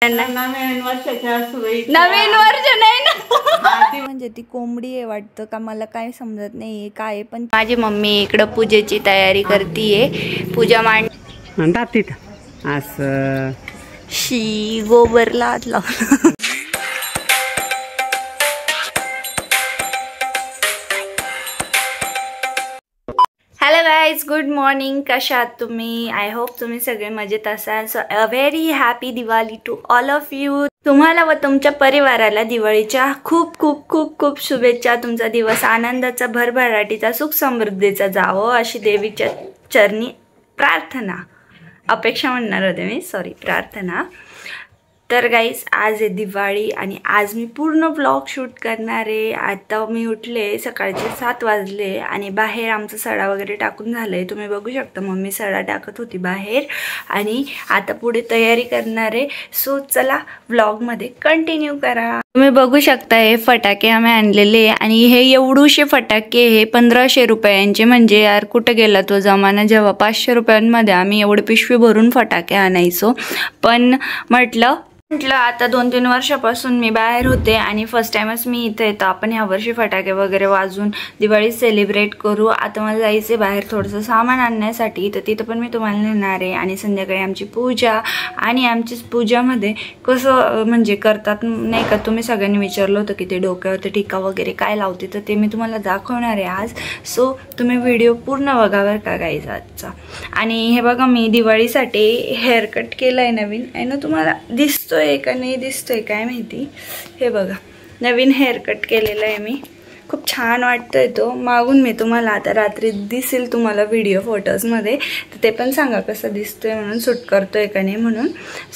नवीन वर्षाच्या शुभेच्छा. नवीन वर्ष नाही ना. म्हणजे ती कोंबडी आहे वाटतं का, मला काय समजत नाही काय. पण माझी मम्मी इकडं पूजेची तयारी करतीये. पूजा म्हणतात तिथं असं शी गोबरला हात लावला. Hello guys, good morning. कशा आहात तुम्ही? आय होप तुम्ही सगळे मजेत असाल. So a very happy Diwali to all of you. तुम्हाला व तुमच्या परिवाराला दिवाळीच्या खूप खूप खूप खूप शुभेच्छा. तुमचा दिवस आनंदाचा, भरभराटीचा, सुख समृद्धीचा जावो अशी देवीच्या चरणी प्रार्थना, अपेक्षा म्हणणार होते मी, सॉरी, प्रार्थना. तर गाईज, आज आहे दिवाळी आणि आज मी पूर्ण ब्लॉग शूट करणार आहे. आता मी उठले, सकाळचे 7 वाजले आणि बाहेर आमचं सडा वगैरे टाकून झालं आहे. तुम्ही बघू शकता मम्मी सडा टाकत होती बाहेर आणि आता पुढे तयारी करणार आहे. सो चला ब्लॉगमध्ये कंटिन्यू करा. तुम्ही बघू शकता हे फटाके आम्ही आणलेले आणि हे एवढूशे फटाके हे 1500 रुपयांचे. म्हणजे यार कुठं गेला तो जमाना जेव्हा 500 रुपयांमध्ये आम्ही एवढे पिशवी भरून फटाके आणायचो. पण म्हटलं आता 2-3 वर्षापासून मी बाहेर होते आणि फर्स्ट टाइमच मी इथे येतो. आपण ह्या वर्षी फटाके वगैरे वाजून दिवाळी सेलिब्रेट करू. आता मला जायचं आहे बाहेर थोडंसं सामान आणण्यासाठी, तर तिथं पण मी तुम्हाला नेणार आहे. आणि संध्याकाळी आमची पूजा आणि आमची पूजामध्ये कसं म्हणजे करतात नाही का, तुम्ही सगळ्यांनी विचारलं होतं की ते डोक्यावरती टिका वगैरे काय लावते, तर ते मी तुम्हाला दाखवणार आहे आज. सो तुम्ही व्हिडिओ पूर्ण बघावर का गायचा आजचा. आणि हे बघा, मी दिवाळीसाठी हेअरकट केलं आहे नवीन. आहे ना, तुम्हाला दिसतो का नाही दिसतोय काय माहिती. हे बघा, नवीन हेअरकट केलेला आहे मी. खूप छान वाटतोय तो. मागून मी तुम्हाला आता रात्री दिसेल तुम्हाला व्हिडिओ फोटोजमध्ये, तर ते पण सांगा कसं दिसतोय म्हणून, शूट करतोय का नाही म्हणून.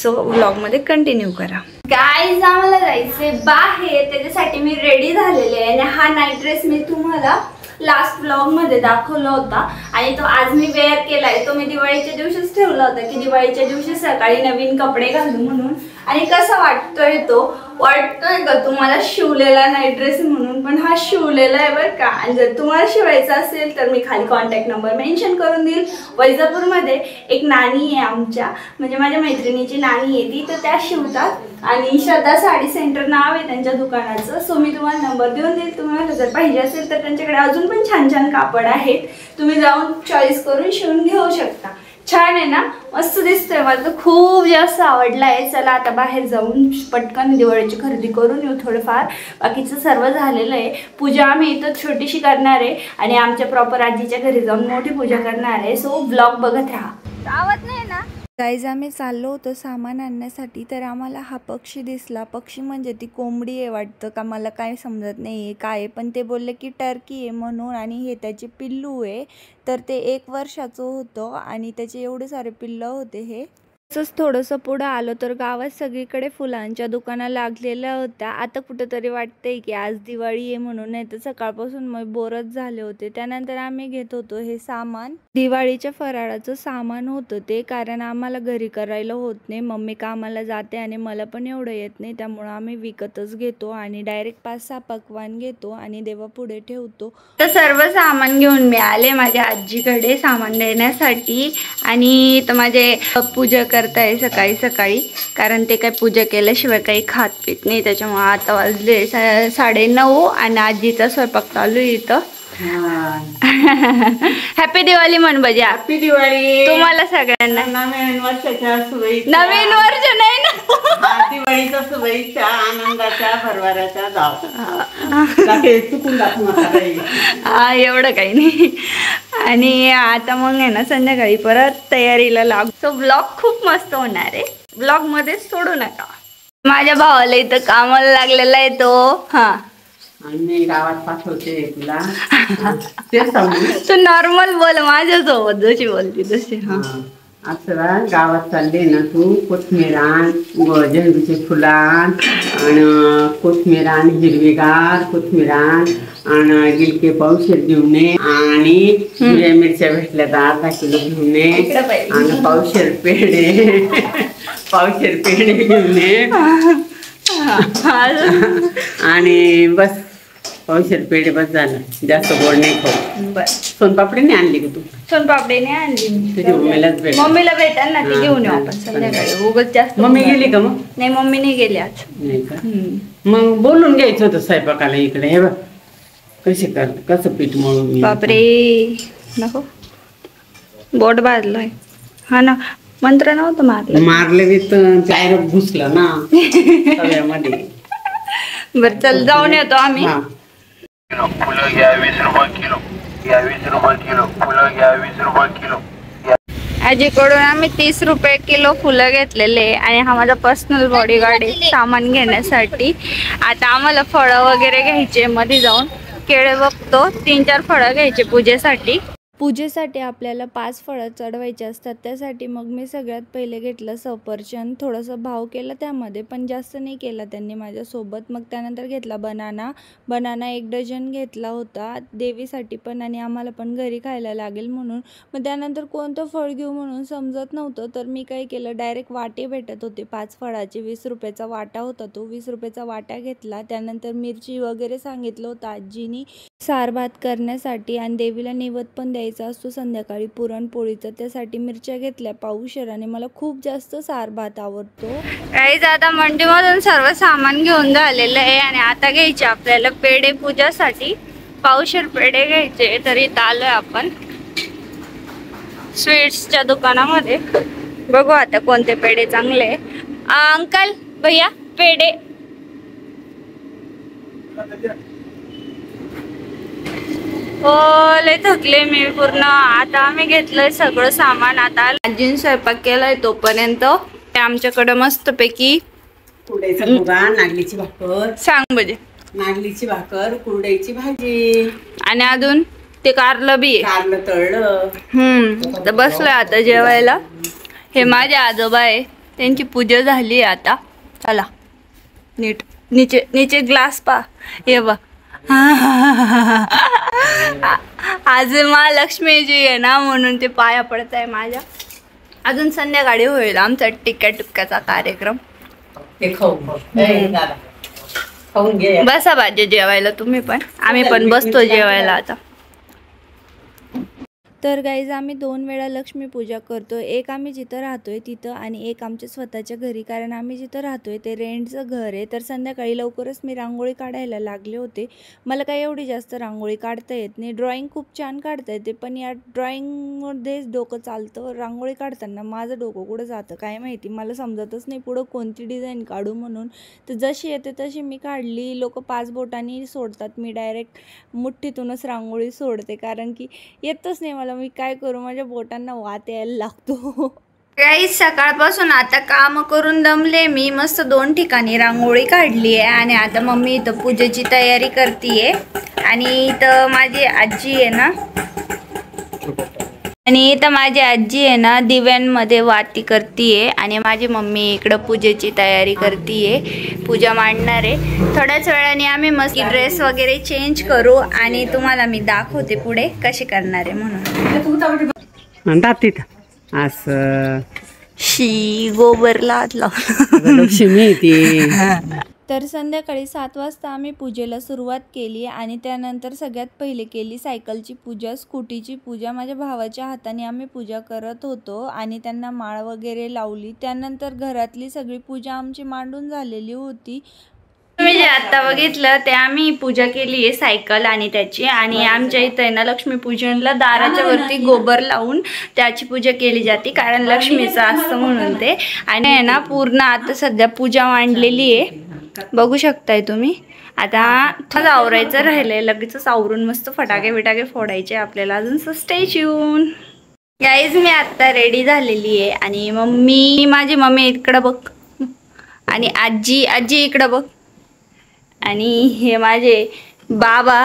सो व्लॉगमध्ये कंटिन्यू करा. गाईज, आम्हाला जायचंय बाहेर, त्याच्यासाठी मी रेडी झालेले आहे. आणि हा नाईट ड्रेस मी तुम्हाला लास्ट व्लॉगमध्ये दाखवला होता आणि तो आज मी वेअर केलाय. तो मी दिवाळीच्या दिवशीच ठेवला होता की दिवाळीच्या दिवशी सकाळी नवीन कपडे घालू म्हणून. आणि कसा वाटतोय तो, वाटतोय का तुम्हाला शिवलेला नाईट ड्रेस म्हणून? पण हा शिवलेला आहे बरं का. आणि जर तुम्हाला शिवायचा असेल तर मी खाली कॉन्टॅक्ट नंबर मेन्शन करून देईल. वैजापूरमध्ये एक नानी आहे आमच्या, म्हणजे माझ्या मैत्रिणीची नानी आहे ती, तर त्या शिवतात. आणि श्रद्धा साडी सेंटर नाव आहे त्यांच्या दुकानाचं. सो मी तुम्हाला नंबर देऊन देईल. तुम्हाला जर पाहिजे असेल तर त्यांच्याकडे अजून पण छान छान कापड आहेत, तुम्ही जाऊन चॉईस करून शिवून घेऊ शकता. छान आहे ना, मस्त दिसतोय. मला तर खूप जास्त आवडला आहे. चला आता बाहेर जाऊन पटकन दिवाळीची खरेदी करून येऊ थोडंफार. बाकीचं सर्व झालेलं आहे. पूजा आम्ही इथं छोटीशी करणार आहे आणि आमच्या प्रॉपर आजीच्या घरी जाऊन मोठी पूजा करणार आहे. सो ब्लॉग बघत राहा. आवत नाही ना गाईज, आम्ही चाललो होतो सामान आणण्यासाठी, तर आम्हाला हा पक्षी दिसला. पक्षी म्हणजे ती कोंबडी आहे वाटतं का, मला काय समजत नाही आहे काय. पण ते बोलले की टर्की आहे म्हणून. आणि हे त्याचे पिल्लू आहे, तर ते 1 वर्षाचं होतं आणि त्याचे एवढे सारे पिल्लं होते. हे तसंच थोडंसं पुढं आलो तर गावात सगळीकडे फुलांच्या दुकानं लागलेल्या होत्या. आता कुठंतरी वाटतंय की आज दिवाळी आहे म्हणून, नाही तर सकाळपासून मग बोरच झाले होते. त्यानंतर आम्ही घेत होतो हे सामान, दिवाळीच्या फराळाचं सामान होतं ते, कारण आम्हाला घरी करायला होत नाही. मम्मी कामाला जाते आणि मला पण एवढं येत नाही, त्यामुळं आम्ही विकतच घेतो आणि डायरेक्ट 5-6 पक्वान घेतो आणि देवापुढे ठेवतो. तर सर्व सामान घेऊन मी आले माझ्या आजीकडे सामान देण्यासाठी. आणि तर माझे पूजा करताय सकाळी सकाळी, कारण ते काही पूजा केल्याशिवाय काही खात पित नाही. त्याच्यामुळे आता वाजले 9:30 आणि आजीचा स्वयंपाक चालू आहे इथं. हॅपी दिवाळी म्हण बजा. हॅपी दिवाळी तुम्हाला सगळ्यांना. नवीन वर्षाच्या शुभेच्छा. नवीन वर्ष नाही ना, दिवाळीच्या शुभेच्छा, आनंदाच्या, भरभराच्या जाव. चुकून दाखवू. हा, एवढं काही नाही. आणि आता मग आहे ना संध्याकाळी परत तयारीला लाग. तो ब्लॉग खूप मस्त होणार आहे, ब्लॉग मध्ये सोडू नका. माझ्या भावाला इथं कामाला लागलेला आहे तो. हा, मी गावात पाठवते तुला, ते सांगू. तू नॉर्मल बोल माझ्यासोबत जशी बोलती तशी. हा, असं गावात चालले ना तू, कोथमीर आण, झेंडूचे फुलं आण, आणि कोथमीर आण, हिरवीगार कोथमीर आण, आणि गिलके पावशेर घेऊन ये, आणि हिरव्या मिरच्या भेटल्या तर अर्धा किलो घेऊन ये, आणि पावशेर पेढे घेऊन ये. आणि बस पावशेर पेढे बस झालं, जास्त गोड नाही खाऊ. बस सोनपापडी नाही आणली का तू? सोनपापडीने आणली मी. तुझ्या मम्मीलाच भेट. मम्मीला भेटेल ना, ती हा, घेऊन येऊ आपण चालेल. संध्याकाळी. उगाच जास्त मम्मी गेली का मग? नाही, मम्मी नाही गेली आज. नाही का? मग बोलून घ्यायचं होतं स्वयंपाकाला इकडे. हे बघ कसं पीठ मळून मी. बापरे, नको बोट बाजलाय. हा ना, मंत्र नव्हतं मारलं. मारले बी तर डायरेक्ट घुसलं ना तव्यामध्ये. बरं चल जाऊन येतो आम्ही. हा. फुलं घ्या 20 रुपये किलो, घ्या 20 रुपये किलो, फुलं घ्या 20 रुपये किलो. आजीकडून आम्ही 30 रुपये किलो फुलं घेतलेले आणि हा माझा पर्सनल बॉडीगार्ड आहे सामान घेण्यासाठी. आता आम्हाला फळं वगैरे घ्यायचे, मध्ये जाऊन केळे बघतो, 3-4 फळं घ्यायचे पूजेसाठी. पूजेसाठी आपल्याला 5 फळं चढवायची असतात. त्यासाठी मग मी सगळ्यात पहिले घेतलं सफरचंद. थोडंसं भाव केला त्यामध्ये, पण जास्त नाही केला त्यांनी माझ्यासोबत. मग त्यानंतर घेतला बनाना 1 डझन घेतला होता देवीसाठी पण आणि आम्हाला पण घरी खायला लागेल म्हणून. मग त्यानंतर कोणतं फळ घेऊ म्हणून समजत नव्हतं, तर मी काय केलं, डायरेक्ट वाटे भेटत होते 5 फळाचे. 20 रुपयाचा वाटा होता तो, 20 रुपयाचा वाटा घेतला. त्यानंतर मिरची वगैरे सांगितलं होतं आजीनी सार भात करण्यासाठी आणि देवीला नैवेद्य पण द्यायचा असतो संध्याकाळी पुरणपोळीचा. त्यासाठी मिरच्या घेतल्या पावशेर आणि मला खूप जास्त सार भात आवडतो. गाईज आता मंडीमधून सर्व सामान घेऊन झालेलं आहे आणि आता घ्यायचे आपल्याला पेढे पूजासाठी. पावशेर पेढे घ्यायचे, तरी इथं आलोय आपण स्वीट्सच्या दुकानामध्ये. बघू आता कोणते पेढे चांगले. अंकल भैया पेढे. हो लय थकले मी पूर्ण. आता आम्ही घेतलंय सगळं सामान. आता आजीन स्वयंपाक केलाय तोपर्यंत आमच्याकडे मस्तपैकी कुरडईचा भुगा, नागलीची भाकर. सांग बजे. नागलीची भाकर, कुरडईची भाजी आणि अजून ते कारलं बी आहे. कारलं तळलं. तर बसलोय आता जेवायला. हे माझे आजोबा आहे, त्यांची पूजा झाली आता. चला नीट नीचे ग्लास पा. हे बघ आज महालक्ष्मीजी आहे ना, म्हणून ते पाया पडत आहे माझ्या. अजून संध्याकाळी होईल आमचा टिक्क्या टुक्क्याचा कार्यक्रम. खाऊन घे. बसा भाजी जेवायला तुम्ही पण, आम्ही पण बसतो जेवायला आता. तर गाईज आम्ही 2 वेळा लक्ष्मीपूजा करतो. एक आम्ही जिथं राहतोय तिथं आणि एक आमच्या स्वतःच्या घरी. कारण आम्ही जिथं राहतोय ते रेंटचं घर आहे. तर संध्याकाळी लवकरच मी रांगोळी काढायला लागले होते. मला काही एवढी जास्त रांगोळी काढता येत नाही. ड्रॉइंग खूप छान काढता येते, पण या ड्रॉइंगमध्येच डोकं चालतं. रांगोळी काढताना माझं डोकं कुठं जातं काय माहिती. मला समजतच नाही पुढं कोणती डिझाईन काढू म्हणून. तर जशी येते तशी मी काढली. लोक 5 बोटांनी सोडतात, मी डायरेक्ट मुठ्ठीतूनच रांगोळी सोडते. कारण की येतच नाही मला. मी काय करू, माझ्या बोटांना वात यायला लागतो. गाईज सकाळपासून आता काम करून दमले मी. मस्त 2 ठिकाणी रांगोळी काढली आहे आणि आता मम्मी इथं पूजेची तयारी करतीये. आणि इथं माझी आजी आहे ना, दिव्यांमध्ये वाती करतीये आणि माझी मम्मी इकडं पूजेची तयारी करतीये. पूजा मांडणार आहे. थोड्याच वेळाने आम्ही मस्त ड्रेस वगैरे चेंज करू आणि तुम्हाला मी दाखवते पुढे कशी करणार आहे म्हणून. असं शी गोबरला लक्ष्मी ती. तर संध्याकाळी 7 वाजता आम्ही पूजेला सुरुवात केली आणि त्यानंतर सगळ्यात पहिले केली सायकलची पूजा, स्कूटीची पूजा. माझ्या भावाच्या हाताने आम्ही पूजा करत होतो आणि त्यांना माळ वगैरे लावली. त्यानंतर घरातली सगळी पूजा आमची मांडून झालेली होती. तुम्ही जे आता बघितलं ते आम्ही पूजा केली आहे सायकल आणि त्याची. आणि आमच्या इथं आहे ना लक्ष्मीपूजनला दाराच्या वरती गोबर लावून त्याची पूजा केली जाते, कारण लक्ष्मीचं असतं म्हणून ते. आणि आहे ना पूर्ण आता सध्या पूजा मांडलेली आहे, बघू शकताय तुम्ही. आता आवरायचं राहिलंय, लगेचच आवरून मस्त फटाके बिटाके फोडायचे आपल्याला अजून. So stay tuned guys. मी आता रेडी झालेली आहे आणि माझी मम्मी इकडं बघ आणि आजी इकडं बघ आणि हे माझे बाबा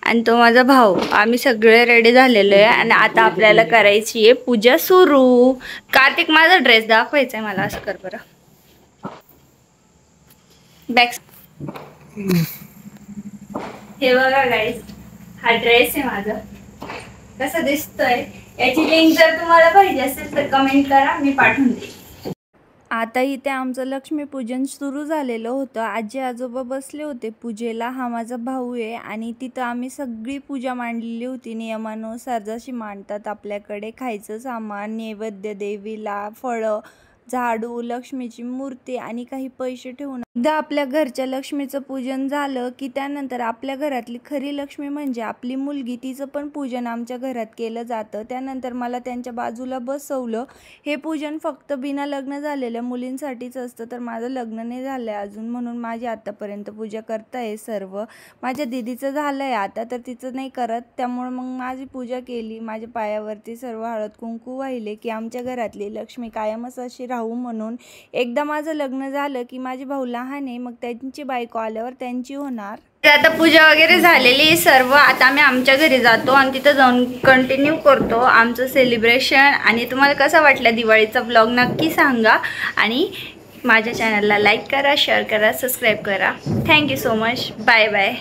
आणि तो माझा भाऊ. आम्ही सगळे रेडी झालेलो आहे आणि आता आपल्याला करायची आहे पूजा सुरू. कार्तिक माझा ड्रेस दाखवायचा आहे मला, असं कर बरं. बॅक हे बघा गाईज, हा ड्रेस आहे माझा. कसं दिसतोय याची लिंक जर तुम्हाला पाहिजे असेल तर कमेंट करा, मी पाठवून देईन. आता इथे आमचं लक्ष्मीपूजन सुरू झालेलं होतं. आजी आजोबा बसले होते पूजेला. हा माझा भाऊ आहे आणि तिथं आम्ही सगळी पूजा मांडलेली होती नियमानुसार, जशी मांडतात आपल्याकडे. खायचं सामान, नैवेद्य देवीला, फळं, झाडू, लक्ष्मीची मूर्ती आणि काही पैसे ठेवून एकदा आपल्या घरच्या लक्ष्मीचं पूजन झालं की त्यानंतर आपल्या घरातली खरी लक्ष्मी म्हणजे आपली मुलगी, तिचं पण पूजन आमच्या घरात केलं जातं. त्यानंतर मला त्यांच्या बाजूला बसवलं. हे पूजन फक्त बिना लग्न झालेल्या मुलींसाठीच असतं, तर माझं लग्न नाही झालं आहे अजून, म्हणून माझी आत्तापर्यंत पूजा करताय सर्व. माझ्या दिदीचं झालं आहे आता, तर तिचं नाही करत, त्यामुळं मग माझी पूजा केली. माझ्या पायावरती सर्व हळद कुंकू वाहिले की आमच्या घरातली लक्ष्मी कायमच अशी राहू म्हणून. एकदा माझं लग्न झालं की माझी भाऊ लहान आहे, मग त्यांची बायको आल्यावर त्यांची होणार. आता पूजा वगैरे झालेली सर्व. आता आम्ही आमच्या घरी जातो आणि तिथं जाऊन कंटिन्यू करतो आमचं सेलिब्रेशन. आणि तुम्हाला कसा वाटला दिवाळीचा ब्लॉग नक्की सांगा आणि माझ्या चॅनलला लाईक करा, शेअर करा, सबस्क्राईब करा. Thank you so much. Bye bye.